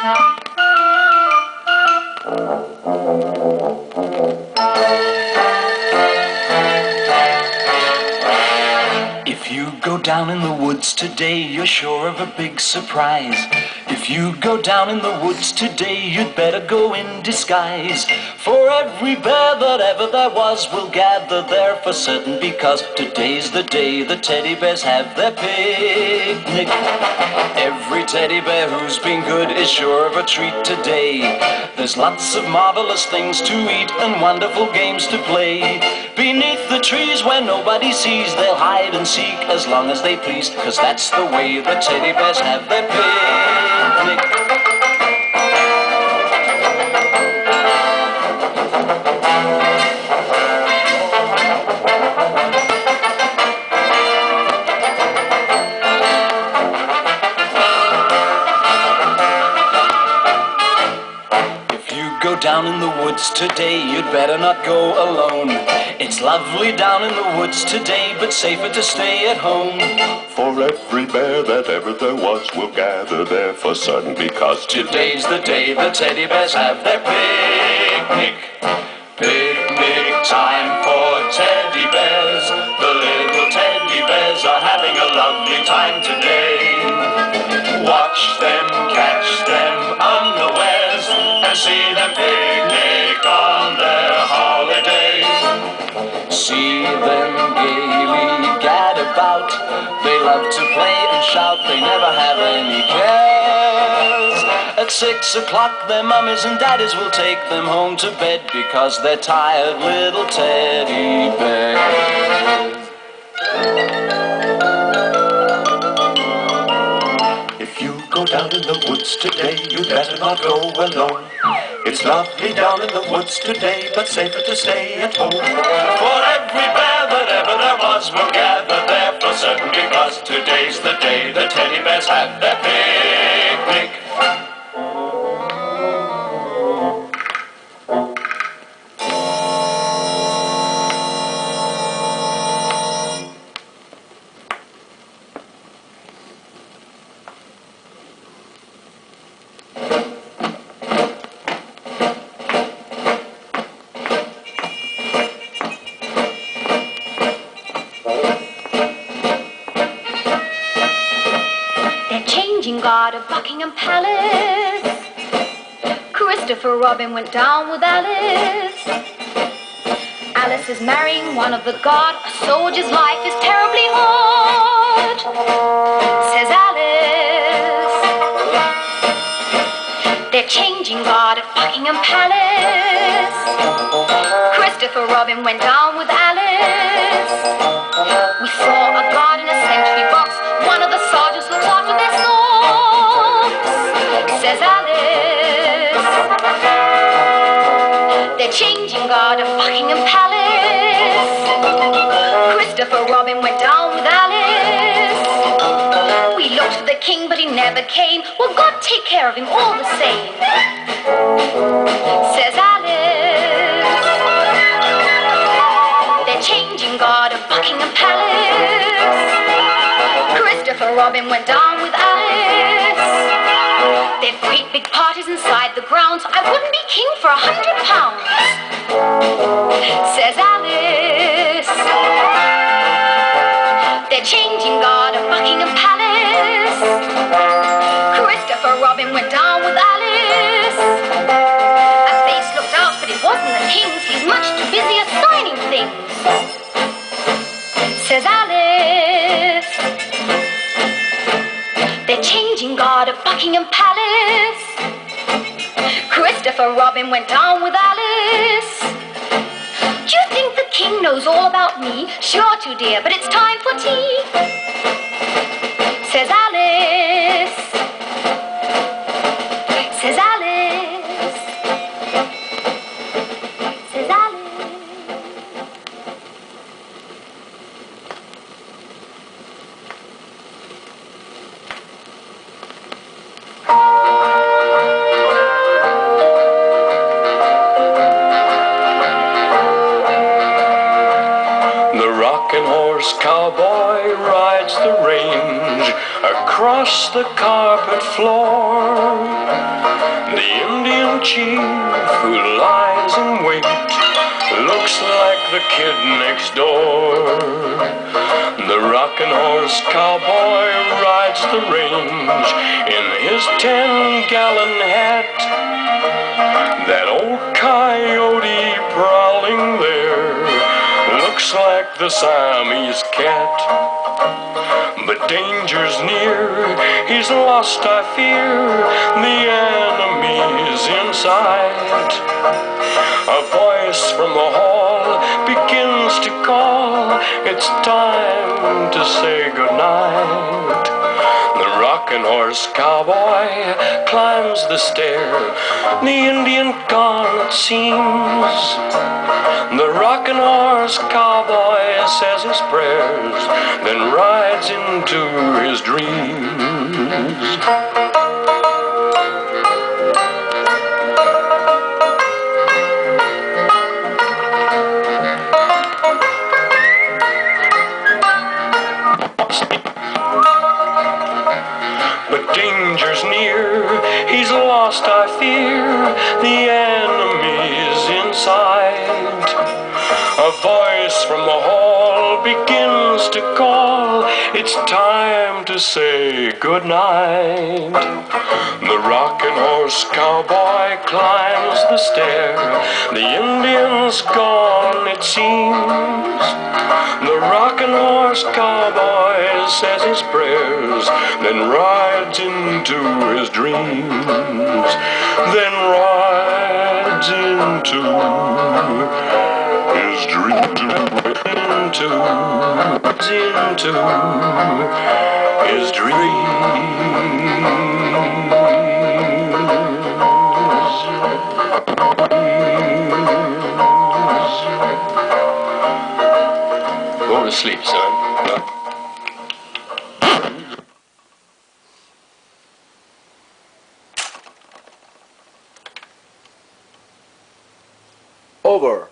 If you go down in the woods today, you're sure of a big surprise. If you go down in the woods today, you'd better go in disguise. For every bear that ever there was will gather there for certain, because today's the day the teddy bears have their picnic. Every teddy bear who's been good is sure of a treat today. There's lots of marvelous things to eat and wonderful games to play. Beneath the trees where nobody sees, they'll hide and seek as long as they please, 'cause that's the way the teddy bears have their picnic. Down in the woods today, you'd better not go alone. It's lovely down in the woods today, but safer to stay at home. For every bear that ever there was will gather there for certain, because today's the day the teddy bears have their picnic. Picnic time for teddy bears. The little teddy bears are having a lovely time today. Watch them, catch them unawares, and see them picnic on their holiday. See them gaily gad about. They love to play and shout, they never have any cares. At 6 o'clock their mummies and daddies will take them home to bed, because they're tired little teddy bears. If you go down in the woods today, you'd better not go alone. It's lovely down in the woods today, but safer to stay at home. For every bear that ever there was will gather there for certain, because today's the day the teddy bears have their picnic. Guard of Buckingham Palace. Christopher Robin went down with Alice. Alice is marrying one of the guard. A soldier's life is terribly hard, says Alice. They're changing guard at Buckingham Palace. Christopher Robin went down with Alice. We saw a guard in a sentry box. One of the sergeants looks after their socks, says Alice. They're changing guard at Buckingham Palace. Christopher Robin went down with Alice. We looked for the king, but he never came. Will God take care of him all the same, says Alice. They're changing guard at Buckingham Palace. Christopher Robin went down with Alice. They've great big parties inside the grounds. I wouldn't be king for £100, says Alice. They're changing guard at Buckingham Palace. Christopher Robin went down with Alice. A face looked out, but it wasn't the king's. He's much too busy assigning things, says Alice. They're changing guard at Buckingham Palace. Christopher Robin went down with Alice. Do you think the king knows all about me? Sure to, dear, but it's time for tea, says Alice. Says Alice. Says Alice. rocking horse cowboy rides the range across the carpet floor. The Indian chief who lies in wait looks like the kid next door. The rocking horse cowboy rides the range in his 10-gallon hat. That old coyote prowling there looks like the Siamese cat. But danger's near, he's lost, I fear, the enemy's in sight. A voice from the hall begins to call, it's time to say goodnight. The rocking horse cowboy climbs the stair, the Indian gone it seems. The rocking horse cowboy says his prayers, then rides into his dreams. But danger's near, he's lost, I fear, the enemy's in sight. A voice from the hall begins to call, it's time to say goodnight. The rocking horse cowboy climbs the stair, the Indian's gone it seems. The rocking horse cowboy says his prayers, then rides into his dreams. Then rides into his dreams. Into his dreams. Go to sleep, son. Over.